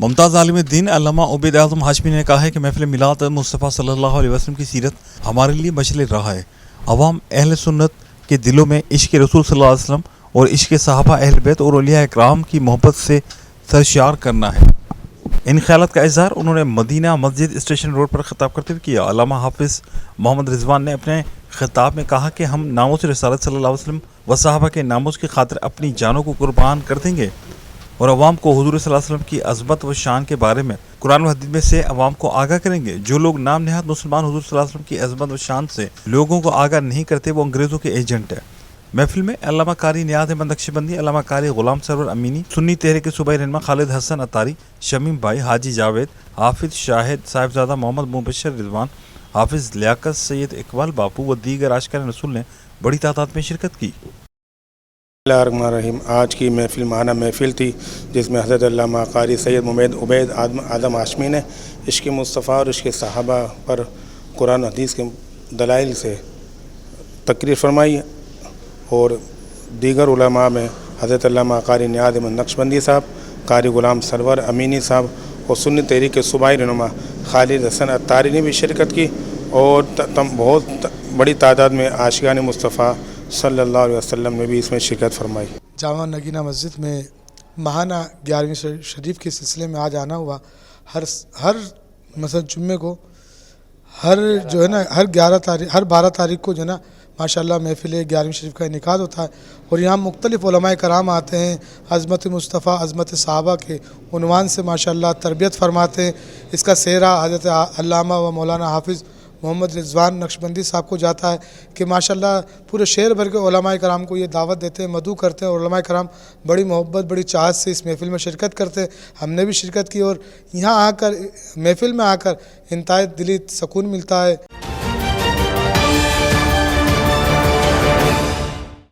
मुमताज़ आलिम-ए-दीन अल्लामा उबैद आज़म हाशमी ने कहा है कि महफ़िल मिलाद मुस्तफ़ा सल्लल्लाहु अलैहि वसल्लम की सीरत हमारे लिए मशअल राह है। अवाम अहले सुन्नत के दिलों में इश्क़ रसूल सल्लल्लाहु अलैहि वसल्लम और इश्क़ सहाबा अहल बैत और औलिया इकराम की मोहब्बत से सरशार करना है। इन ख्यालात का इज़हार उन्होंने मदीना मस्जिद स्टेशन रोड पर ख़िताब करते हुए किया। अल्लामा हाफिज़ मोहम्मद रिजवान ने अपने ख़िताब में कहा कि हम नामोस रिसालत सल्लल्लाहु अलैहि वसल्लम व सहाबा के नामोस की खातिर अपनी जानों को कुर्बान कर देंगे और अवाम को हुज़ूर सल्लल्लाहु अलैहि वसल्लम की अज़मत व शान के बारे में कुरान व हदीस में से अवाम को आगाह करेंगे। जो लोग नाम नहाद मुसलमान हुज़ूर सल्लल्लाहु अलैहि वसल्लम की अज़मत व शान से लोगों को आगाह नहीं करते, वो अंग्रेज़ों के एजेंट है। महफिल में अल्लामा कारी नियाज़ अहमद नक्शबंदी, अल्लामा कारी गुलाम सरवर अमीनी, सुन्नी तहरीक सूबाई रहनुमा खालिद हसन अतारी, शमीम भाई, हाजी जावेद, हाफिज़ शाहिद, साहिबजादा मोहम्मद मुबशर रिजवान, हाफिज़ लियाकत, सैयद इकबाल बापू व दीगर आशिकान रसूल ने बड़ी तादाद में शिरकत की। बिस्मिल्लाहिर्रहमानिर्रहीम। आज की महफिल माना महफिल थी जिसमें हज़रत अल्लामा कारी सैयद उबैद आज़म हाशमी ने इश्क़ मुस्तफ़ा और इश्क़ सहाबा पर कुरान हदीस के दलाइल से तकरीर फरमाई और दीगर उलमा में हज़रत अल्लामा कारी नियाज़ अहमद नक्शबंदी साहब, कारी गुलाम सरवर अमीनी साहब और सुन्नी तहरीक सूबाई रहनुमा खालिद हसन अतारी ने भी शिरकत की और बहुत बड़ी तादाद में आशिकान मुस्तफ़ा सल्लल्लाहु अलैहि वसल्लम ने भी इसमें शिरकत फरमाई। जामा नगीना मस्जिद में महाना 11वीं शरीफ के सिलसिले में आज आना हुआ। हर मतलब जुम्मे को हर 12 तारीख को जो है ना माशाल्लाह महफिल 11वीं शरीफ का इनेकाद होता है और यहाँ मुख्तलिफ़ उलमाए कराम आते हैं। अज़मत मुस्तफ़ा अज़मत सहाबा के उन्वान से माशाल्लाह तरबियत फरमाते हैं। इसका सेहरा हज़रत अल्लामा व मौलाना हाफिज़ मोहम्मद रिजवान नक्शबंदी साहब को जाता है कि माशाल्लाह पूरे शहर भर के उलमाए कराम को ये दावत देते हैं, मदऊ करते हैं और उलमाए कराम बड़ी मोहब्बत बड़ी चाहत से इस महफ़िल में शिरकत करते हैं। हमने भी शिरकत की और यहाँ आकर महफ़िल में आकर इंतहाई दिली सुकून मिलता है।